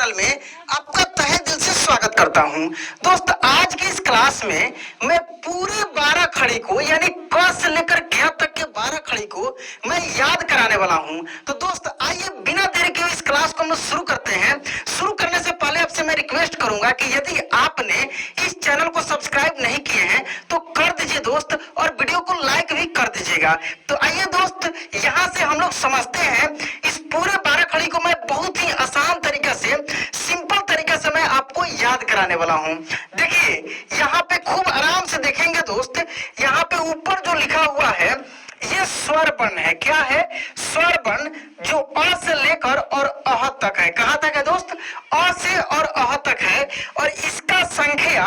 Channel में आपका तहे दिल से स्वागत करता हूं। दोस्त, आज की इस क्लास में मैं पूरे 12 खड़ी को यानी क से लेकर ख तक के 12 खड़ी को मैं याद कराने वाला हूं। तो दोस्त आइए बिना देरी के इस क्लास को हम शुरू करते हैं। शुरू करने से पहले आपसे मैं रिक्वेस्ट करूंगा कि यदि आपने इस चैनल को सब्सक्राइब नहीं किए हैं तो कर दीजिए दोस्त, और वीडियो को लाइक भी कर दीजिएगा। तो आइए दोस्त, यहाँ से हम लोग समझते हैं इस पूरे 12 खड़ी को मैं बहुत ही आसान तरीके से, सिंपल तरीके से मैं आपको याद कराने वाला हूँ। देखिए यहाँ पे खूब आराम से देखेंगे दोस्त, यहाँ पे ऊपर जो लिखा हुआ है ये स्वर वर्ण है। क्या है? स्वर वर्ण, जो अ से लेकर और अह तक है। कहाँ तक है दोस्त? अ से और अह तक है, और इसका संख्या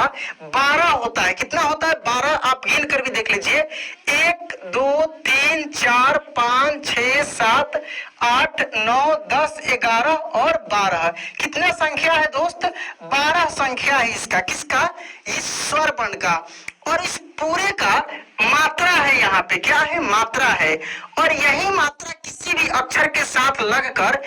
12 होता है। कितना होता है? 12। आप गिन कर भी देख लीजिए, 1 2 3 4 5 6 7 8 9 10 11 और 12। कितना संख्या है दोस्त? 12 संख्या है इसका। किसका? इस स्वर वर्ण का। और इस पूरे का मात्रा है, यहाँ पे क्या है? मात्रा है। और यही मात्रा किसी भी अक्षर के साथ लगकर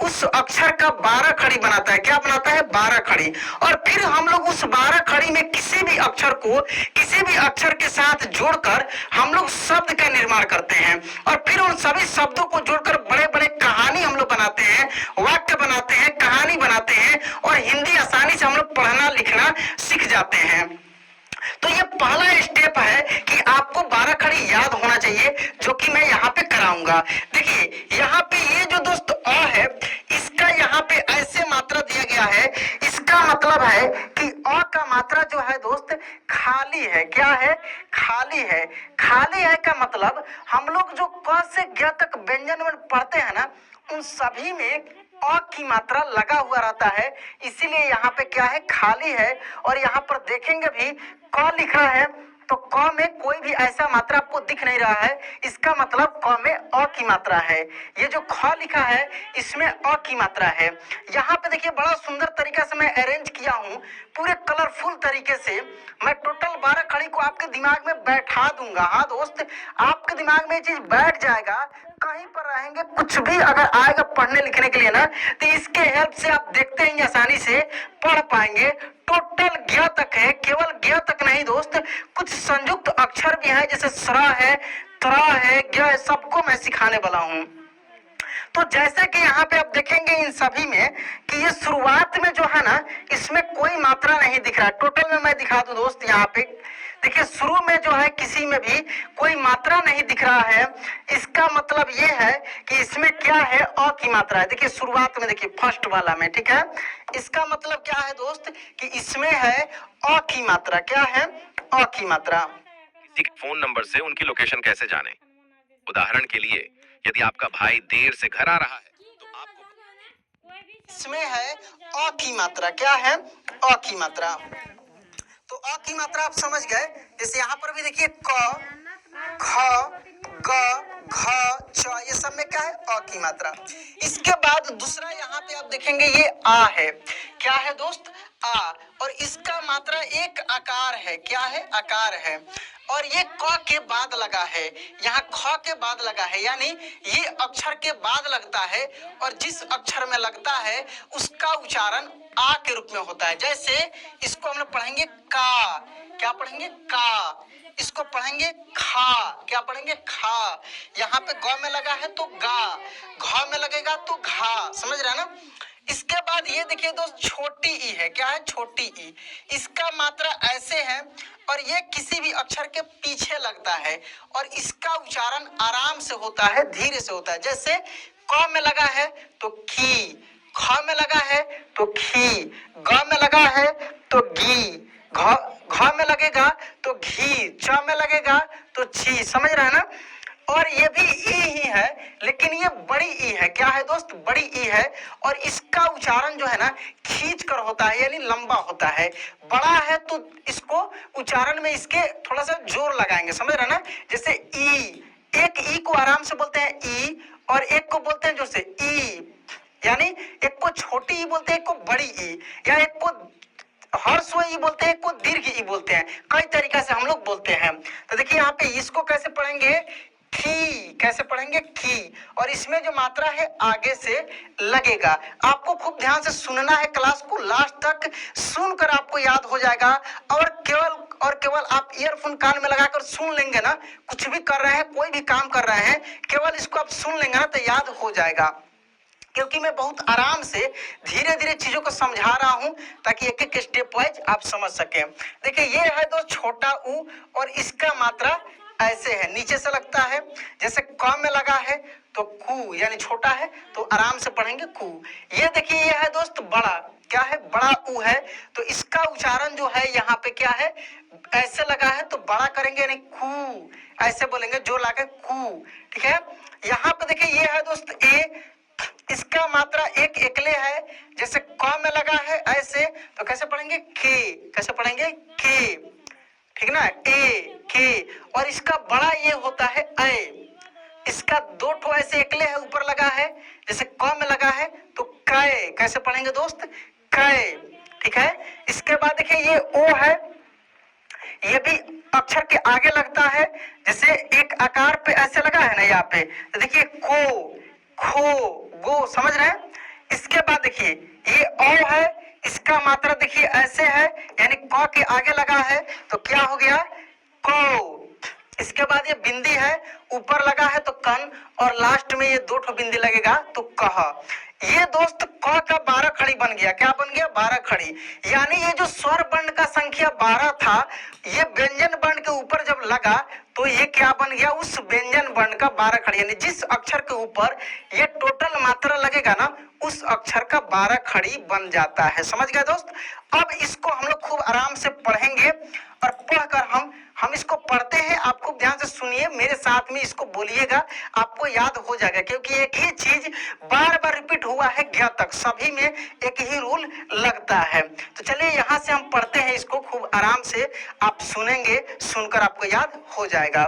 उस अक्षर का 12 खड़ी बनाता है। क्या बनाता है? 12 खड़ी। और फिर हम लोग उस 12 खड़ी में किसी भी अक्षर को किसी भी अक्षर के साथ जोड़कर हम लोग शब्द का निर्माण करते हैं, और फिर उन सभी शब्दों को जोड़कर बड़े बड़े कहानी हम लोग बनाते हैं, वाक्य बनाते हैं, कहानी बनाते हैं, और हिंदी आसानी से हम लोग पढ़ना लिखना सीख जाते हैं। तो ये पहला स्टेप है कि आपको 12 खड़ी याद होना चाहिए, जो कि मैं यहाँ पे कराऊंगा। देखिए यहाँ पे ये जो दोस्त अ है, इसका यहाँ पे ऐसे मात्रा दिया गया है। इसका मतलब है कि अ का मात्रा जो है दोस्त खाली है। क्या है? खाली है। खाली है का मतलब हम लोग जो क से ग तक व्यंजन में पढ़ते हैं ना, उन सभी में अ की मात्रा लगा हुआ रहता है, इसीलिए यहाँ पे क्या है? खाली है। और यहाँ पर देखेंगे भी क लिखा है, तो क में कोई भी ऐसा मात्रा आपको दिख नहीं रहा है, इसका मतलब क में अ की मात्रा है। ये जो ख लिखा है इसमें अ की मात्रा है। यहाँ पे देखिए बड़ा सुंदर तरीका से मैं अरेंज किया हूँ, पूरे कलरफुल तरीके से। मैं टोटल 12 खड़ी को आपके दिमाग में बैठा दूंगा। हाँ दोस्त, आपके दिमाग में ये चीज बैठ जाएगा। कहीं पर रहेंगे, कुछ भी अगर आएगा पढ़ने लिखने के लिए ना, तो इसके हेल्प से आप देखते हैं आसानी से पढ़ पाएंगे। टोटल ज्ञ तक है, केवल ज्ञ तक नहीं दोस्त, कुछ संयुक्त अक्षर भी है, जैसे सरा है, तरा है, ज्ञ है, सबको मैं सिखाने वाला हूँ। तो जैसे कि यहाँ पे आप देखेंगे इन सभी में कि ये शुरुआत में जो है ना, इसमें कोई मात्रा नहीं दिख रहा है। टोटल में मैं दिखा दूं दोस्त, यहाँ पे देखिए शुरू में जो है किसी में भी कोई मात्रा नहीं दिख रहा है। इसका मतलब ये है कि इसमें क्या है? अ की मात्रा है। देखिए शुरुआत में, देखिए फर्स्ट वाला में, ठीक है। इसका मतलब क्या है दोस्त कि इसमें है अ की मात्रा। क्या है? अ की मात्रा। किसी के फोन नंबर से उनकी लोकेशन कैसे जानें? उदाहरण के लिए, यदि आपका भाई देर से घर आ रहा है तो आपको इसमें है अ की मात्रा। क्या है? अ की मात्रा। तो अ की मात्रा आप समझ गए। जैसे यहाँ पर भी देखिए क, ख, ग, घ, च, ये सब में क्या है? अ की मात्रा। इसके बाद दूसरा यहाँ पे आप देखेंगे ये आ है। क्या है दोस्त? आ। और इसका मात्रा एक आकार है। क्या है? आकार है। और ये क के बाद लगा है, यहाँ ख के बाद लगा है, यानी ये अक्षर के बाद लगता है, और जिस अक्षर में लगता है उसका उच्चारण आ के रूप में होता है। जैसे इसको हम लोग पढ़ेंगे का। क्या पढ़ेंगे? का। इसको पढ़ेंगे खा। क्या पढ़ेंगे? खा। यहाँ पे ग में लगा है तो गा, घ में लगेगा तो घा। समझ रहे हैं ना? इसके बाद ये देखिए दोस्त छोटी ई है। क्या है? छोटी ई। इसका मात्रा ऐसे है, और ये किसी भी अक्षर के पीछे लगता है, और इसका उच्चारण आराम से होता है, धीरे से होता है। जैसे क में लगा है तो की, ख में लगा है तो खी, ग में लगा है तो गी, घ में लगेगा तो घी, च में लगेगा तो छी। समझ रहे हैं ना? और ये भी ई ही है, लेकिन ये बड़ी ई है। क्या है दोस्त? बड़ी ई है। और इसका उच्चारण जो है ना खींच कर होता है, यानी लंबा होता है। बड़ा है तो इसको उच्चारण में इसके थोड़ा सा जोर लगाएंगे। समझ रहे ना? जैसे ई, एक ई को आराम से बोलते हैं ई, और एक को बोलते हैं जैसे ई, यानी एक को छोटी ई बोलते हैं, एक को बड़ी ई, या एक को हर्स्व ई बोलते हैं, एक को दीर्घ ई बोलते हैं। कई तरीका से हम लोग बोलते हैं। तो देखिए यहाँ पे इसको कैसे पढ़ेंगे? की, कैसे पढ़ेंगे की, और इसमें जो मात्रा है आगे से लगेगा। आपको खूब ध्यान से सुनना है, क्लास को लास्ट तक सुनकर आपको याद हो जाएगा। और केवल आप ईयरफोन कान में लगाकर सुन लेंगे ना, कुछ भी कर रहे हैं, कोई भी काम कर रहे हैं, केवल इसको आप सुन लेंगे ना तो याद हो जाएगा। क्योंकि मैं बहुत आराम से धीरे धीरे चीजों को समझा रहा हूं ताकि एक एक स्टेप वाइज आप समझ सकें। देखिए ये है दोस्त छोटा ऊ, और इसका मात्रा ऐसे है, नीचे से लगता है, जैसे क में लगा है तो कू यानी छोटा है, तो आराम से पढ़ेंगे कू। ये देखिए ये है दोस्त बड़ा, क्या है, बड़ा ऊ है, तो इसका उच्चारण जो है यहाँ पे क्या है, ऐसे लगा है तो बड़ा करेंगे यानी कू, ऐसे बोलेंगे जोर लाके कू, ठीक है। यहाँ पे देखिए ये है दोस्त ए, इसका मात्रा एक एकले है, जैसे क में लगा है ऐसे, तो कैसे पढ़ेंगे के, कैसे पढ़ेंगे के, ठीक ना, ए के। और इसका बड़ा ये होता है ए, इसका दो ठो ऐसे एकले है, ऊपर लगा है, जैसे क में लगा है तो कै, कैसे पढ़ेंगे दोस्त, कै, ठीक है। इसके बाद देखिए ये ओ है, ये भी अक्षर के आगे लगता है, जैसे एक आकार पे ऐसे लगा है ना यहाँ पे, तो देखिए को, खो, गो, समझ रहे हैं। इसके बाद देखिए ये औ है, इसका मात्रा देखिए ऐसे है, यानी क के आगे लगा है तो क्या हो गया, को। इसके बाद ये बिंदी है, ऊपर लगा है तो कन, और लास्ट में ये दो ठो बिंदी लगेगा तो कह। ये दोस्त क का 12 खड़ी बन गया, क्या बन गया, 12 खड़ी। यानी ये जो स्वर वर्ण का संख्या 12 था, ये व्यंजन वर्ण के ऊपर जब लगा तो ये क्या बन गया, उस व्यंजन वर्ण का 12 खड़ी, यानी जिस अक्षर के ऊपर ये टोटल मात्रा लगेगा ना, उस अक्षर का 12 खड़ी बन जाता है। समझ गए दोस्त। अब इसको हम लोग खूब आराम से पढ़ेंगे, और पढ़कर हम इसको पढ़ते हैं, आप खूब ध्यान से सुनिए, मेरे साथ में इसको बोलिएगा, आपको याद हो जाएगा। क्योंकि एक ही चीज बार बार रिपीट हुआ है ज्ञ तक, सभी में एक ही रूल लगता है। तो चलिए यहाँ से हम पढ़ते हैं इसको, खूब आराम से आप सुनेंगे, सुनकर आपको याद हो जाएगा।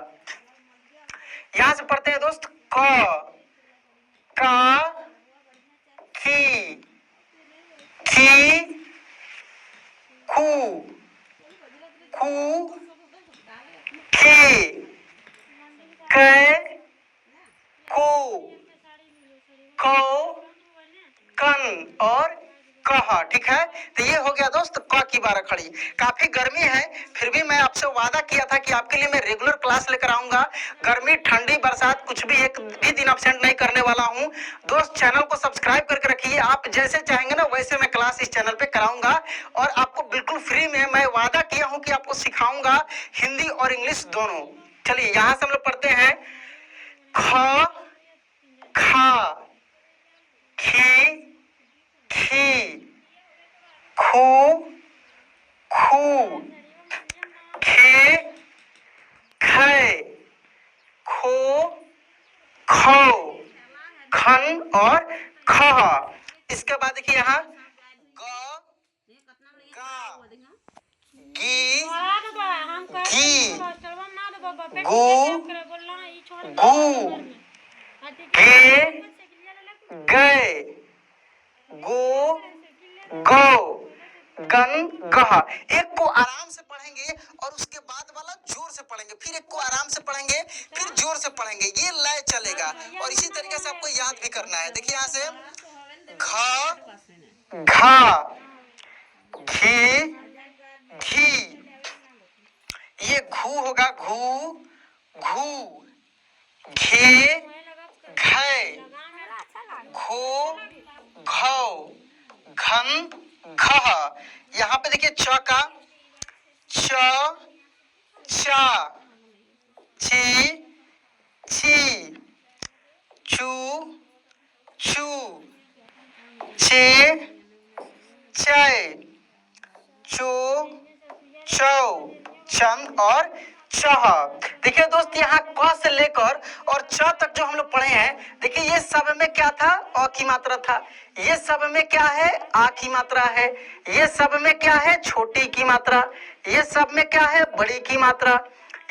यहाँ से पढ़ते हैं दोस्त, क, का, की, खू, खू, खे, कै, को, खो, कन और कह, ठीक है। तो ये हो गया दोस्त क की 12 खड़ी। काफी गर्मी है, फिर भी मैं आपसे वादा किया था कि आपके लिए मैं रेगुलर क्लास लेकर आऊंगा। गर्मी, ठंडी, बरसात, कुछ भी एक भी दिन अब्सेंट नहीं करने वाला हूं। दोस्त चैनल को सब्सक्राइब करके रखिए, आप जैसे चाहेंगे ना वैसे मैं क्लास इस चैनल पे कराऊंगा, और आपको बिल्कुल फ्री में मैं वादा किया हूं कि आपको सिखाऊंगा हिंदी और इंग्लिश दोनों। चलिए यहां से हम लोग पढ़ते हैं, ख, खा, खी, खी, खू, खू, खे, खे, खो, खो, खन और खह। इसके बाद देखिए यहाँ ग, गा, गी, गी, गू, गू, गे, गए, गो, गो, गन, गह। एक को आराम से पढ़ेंगे और उसके बाद वाला जोर से पढ़ेंगे, फिर एक को आराम से पढ़ेंगे, फिर जोर से पढ़ेंगे, ये लय चलेगा। और इसी तरीके से आपको याद भी करना है। देखिए यहाँ से घ, घा, घी, घी, ये घू होगा, घू, घू, घे, घै, घो, घौ, घन, घह। यहाँ पे देखिए च का, च, चा, ची, ची, चू, चू, चे, चय, चो, चौ, चंद और चह। देखिए दोस्त यहाँ क से लेकर और च तक जो हम लोग पढ़े हैं, देखिए ये सब में क्या था, अ की मात्रा था। ये सब में क्या है, आ की मात्रा है। ये सब में क्या है, छोटी की मात्रा। ये सब में क्या है, बड़ी की मात्रा।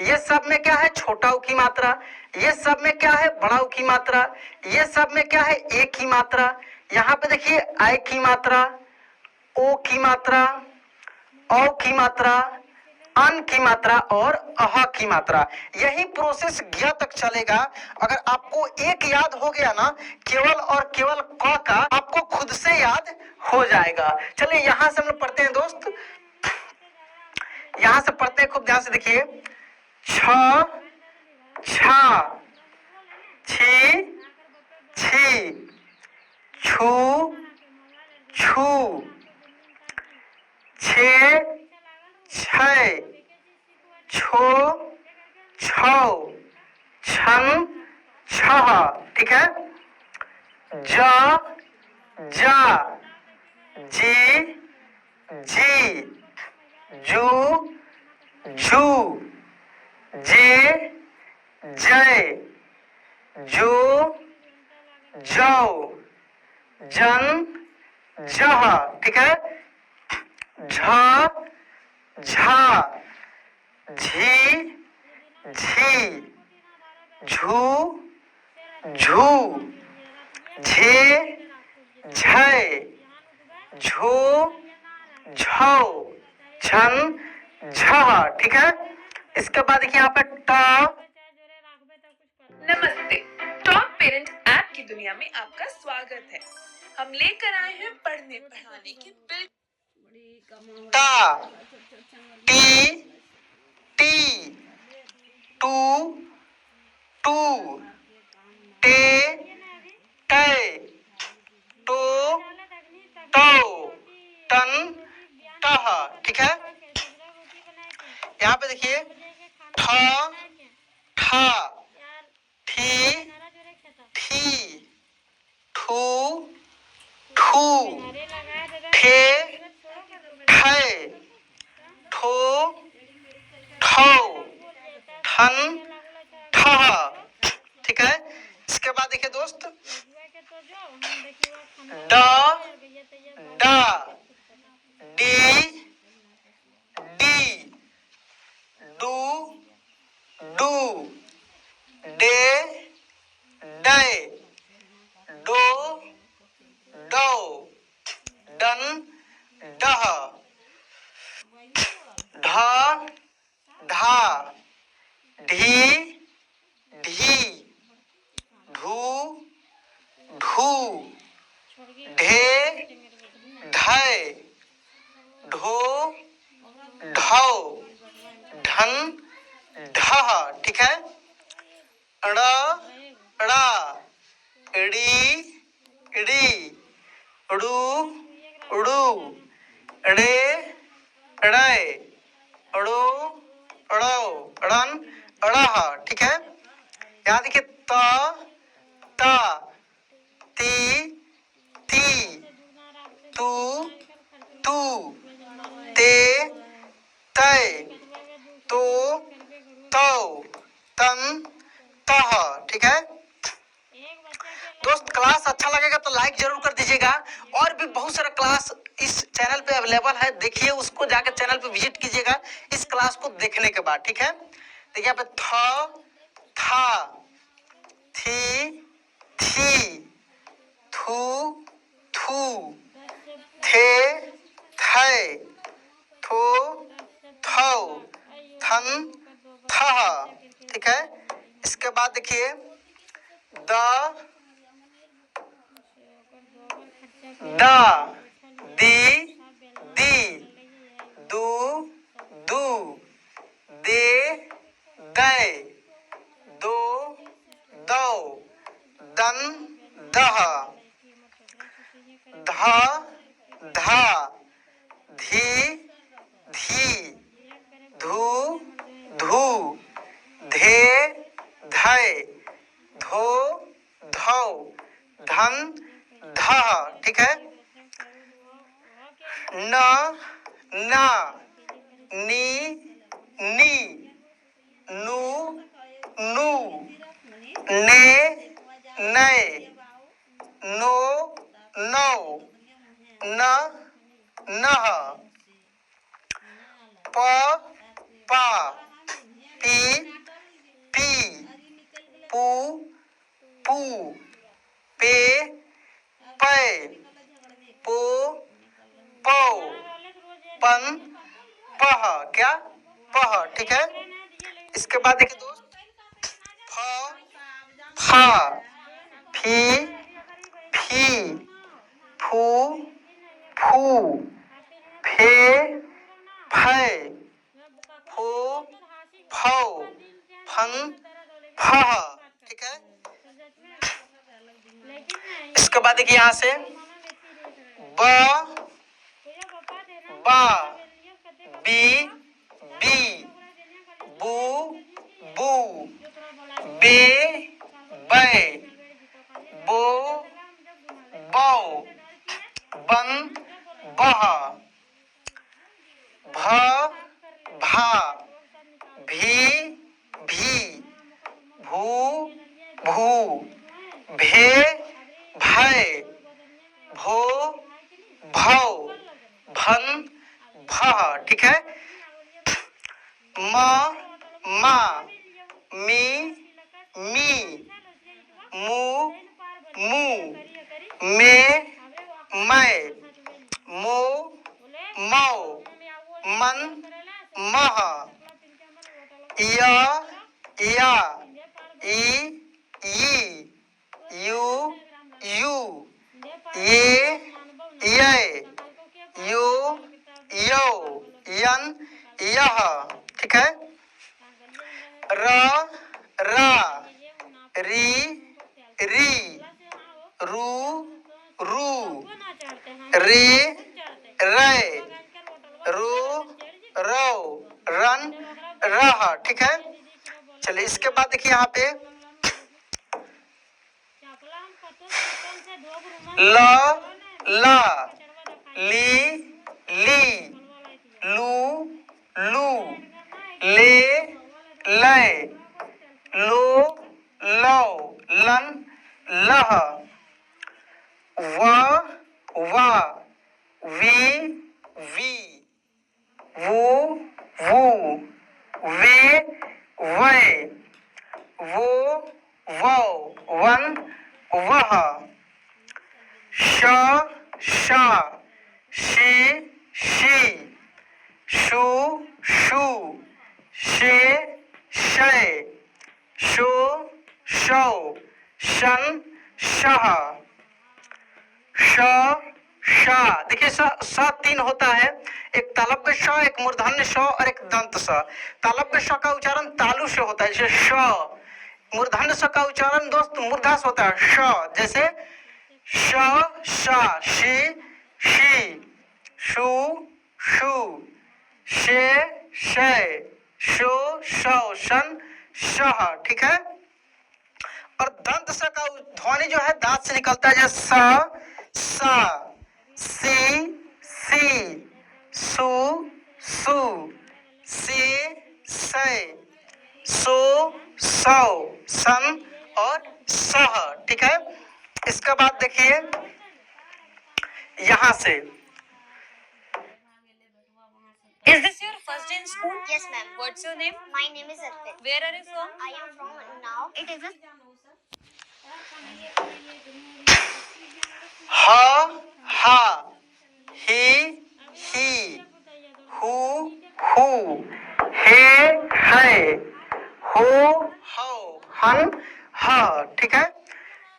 ये सब में क्या है, छोटा ऊ की मात्रा। ये सब में क्या है, बड़ा ऊ की मात्रा। ये सब में क्या है, ए की मात्रा। यहाँ पे देखिए आई की मात्रा, ओ की मात्रा, औ की मात्रा, अन की मात्रा और अह की मात्रा। यही प्रोसेस ज्ञ तक चलेगा। अगर आपको एक याद हो गया ना, केवल और केवल क का, आपको खुद से याद हो जाएगा। चलिए यहां से हम लोग पढ़ते हैं दोस्त, यहां से पढ़ते हैं, खूब ध्यान से देखिए। छ, छा, छी, छी, छू, छू, छे, छै, छो, छौ, छन, छह। ठीक है। ज, जा, जी, जी, जू, जू, जे, जय, जो, जौ, जन, जह। ठीक है। झ, झा, झी, झी, झू, झू, झे, झय, झो, झौ, झन, झह। ठीक है। इसके बाद देखिए यहाँ पे ट। नमस्ते, टॉप पेरेंट ऐप की दुनिया में आपका स्वागत है। हम लेकर आए हैं पढ़ने पढ़ाने की टा, टी, टी, टू, टू, टे, टै, टो, टौ, टन, टह। ठीक है। यहाँ पे देखिए ठ, ठा, ठी, ठी, ठू, ठू, ठे, ठै, ठो, ठौ, ठन, ठह। ठीक है। इसके बाद देखिए दोस्त ड, डा, डी, डी, डू, डू, डे, डै, डो, डौ, डन, डह, ढ, ढा, ढी, ढी, ढू, ढू, ढे, ढै, ढो, ढौ, ढन, ढह। ठीक है। ड़, ड़ा, ड़ी, ड़ी, ड़ू, ड़ू, ड़े, ड़ै, ड़ो, ड़ौ, ड़न, ड़ह। ठीक है। यहाँ देखिए त, ता, ती, ती, तू, तू, ते, तै, तो, तौ, तन, तह। ठीक है दोस्त। क्लास अच्छा लगेगा तो लाइक जरूर कर दीजिएगा। और भी बहुत सारा क्लास इस चैनल पे अवेलेबल है, देखिए उसको, जाकर चैनल पे विजिट कीजिएगा इस क्लास को देखने के बाद। ठीक है। देखिए यहाँ पे थ, था, थी, थी, थू, थू, थे, थै, थो, थौ, थन, थह। ठीक है। इसके बाद देखिए द, दा, दी, दी, दू, दू, दे, दै, दो, दौ, दन, दह, ध, धा, धी, धी, धू, धू, धे, धै, धो, धौ, धन, धह। ठीक है। न, ना, नी, नी, नू, नू, ने, नै, नो, नौ, न, नह, प, पा, पी, पी, पू, पू, पे, पै, पो, पौ, पन, पह। क्या पह, ठीक है। इसके बाद देखिए दोस्त, फ, फा, फी, फी, फू, फू, फे, फै, फो, फौ, फन, फह, ठीक है। इसके बाद देखिए यहाँ से ब, बा, बी, बी, बू, बू, बे, बै, बो, बौ, बन, बह, भ, भा, भी, भी, भू, भू, भे, भै, भो, भौ, भन, भह, ठीक है। म, मा, मी, मी, मू, मू, मे, मै, मो, मौ, मन, मह, य, या, ई, ई, यू, यू, ये, ये, यो, यो, यन, यह, ठीक है। र, रा, री, री, रू, रू, रे, रे, रो, रौ, रन, रह, ठीक है। चलिए इसके बाद देखिए यहाँ पे ल, ला, ली, ली, लू, लू, ले, लै, लो, लौ, लन, लह, व, वा, वी, वी, वो, वो, वे, वै, वो, वौ, वन, वह, श, शा, शी, शी, शू, शू, शे, शै, शो, शौ, शन, शह, श, शा। देखिए स तीन होता है, एक तालव्य श, एक मूर्धन्य श और एक दंत स। तालव्य श का उच्चारण तालु से होता है, जैसे श। मूर्धन्य स का उच्चारण दोस्त मूर्धा से होता है, श, जैसे श, शा, शी, शी, शू, शू, शे, शै, शो, शौ, शन, शह, ठीक है। और दंत स का ध्वनि जो है दांत से निकलता है, जैसे स, सा, सी, सी, सू, सू, से, सै, सो, सौ, सन और सह, ठीक है। इसके बाद देखिए यहाँ से Is this your first day in school? Yes, ma'am. What's your name? My name is Arpit. Where are you from? I am from now. It is a ह, हा, ही, ही, हु, हू, हे, है, हो, हौ, हन, ह, ठीक है।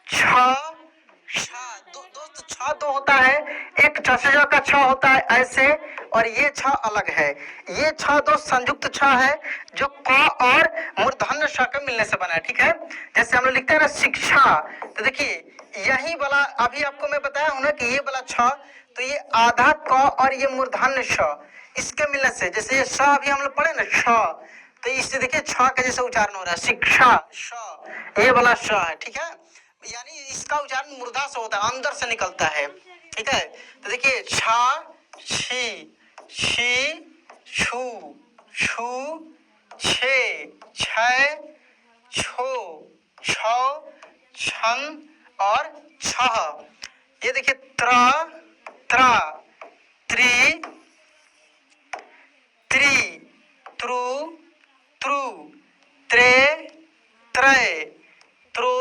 छ, छा, दोस्त छ दो होता है, एक छ से का छ होता है ऐसे, और ये छ अलग है। ये छ दोस्त संयुक्त छ है जो क और मूर्धन्य श के मिलने से बना है, ठीक है। जैसे हम लोग लिखते हैं ना शिक्षा, तो देखिए यही वाला अभी आपको मैं बताया हूं ना कि ये वाला छ, तो ये आधा क और ये मूर्धन्य श, इसके मिलने से, जैसे ये श अभी हम लोग पढ़े ना छ, तो इससे देखिए छ का जैसे उच्चारण हो रहा है, शिक्षा, श, ये वाला श है, ठीक है। यानी इसका उच्चारण मूर्धा से होता है, अंदर से निकलता है, ठीक है। तो देखिए छा, छी, छी, छू, छू, छे, छै, छो, छौ, छन और छह। ये देखिए त्रा, त्रा, त्रि, त्रि, त्रु, त्रु, त्रे, त्रै, त्रो,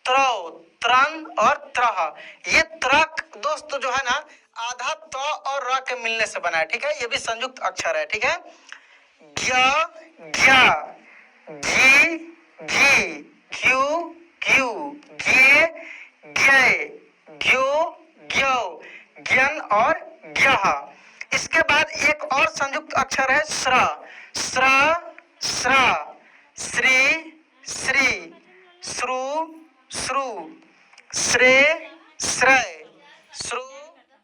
त्रौ, त्रन और त्रह। ये त्रक दोस्त जो है ना आधा त और र के मिलने से बना है, ठीक है। ये भी संयुक्त अक्षर है, ठीक है। ग्या ग्या, घी घी, घ्यू घ्यू, गे गे, ग्यो ग्यो, ज्ञान और ग्यह। इसके बाद एक और संयुक्त अक्षर है श्र, श्र श्र, श्री श्री, श्रु श्रु, श्रे श्रय, श्रु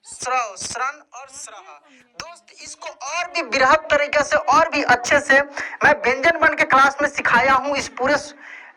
श्रव, श्रन और श्रह। दोस्त इसको और भी बृहद तरीके से और भी अच्छे से मैं व्यंजन वर्ण के क्लास में सिखाया हूँ। इस पूरे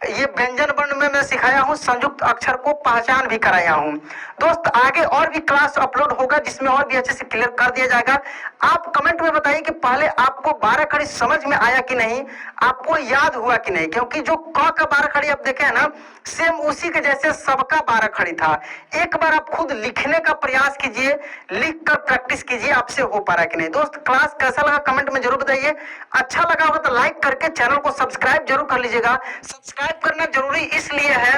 ये व्यंजन वर्ण में मैं सिखाया हूँ, संयुक्त अक्षर को पहचान भी कराया हूँ। दोस्त आगे और भी क्लास अपलोड होगा जिसमें और भी अच्छे से क्लियर कर दिया जाएगा। आप कमेंट में बताइए कि पहले आपको 12 खड़ी समझ में आया कि नहीं, आपको याद हुआ कि नहीं, क्योंकि जो क का 12 खड़ी आप देखे हैं ना, सेम उसी के जैसे सबका 12 खड़ी था। एक बार आप खुद लिखने का प्रयास कीजिए, लिख कर प्रैक्टिस कीजिए, आपसे हो पा रहा है कि नहीं। दोस्त क्लास कैसा लगा कमेंट में जरूर बताइए। अच्छा लगा होगा तो लाइक करके चैनल को सब्सक्राइब जरूर कर लीजिएगा। सब्सक्राइब करना जरूरी इसलिए है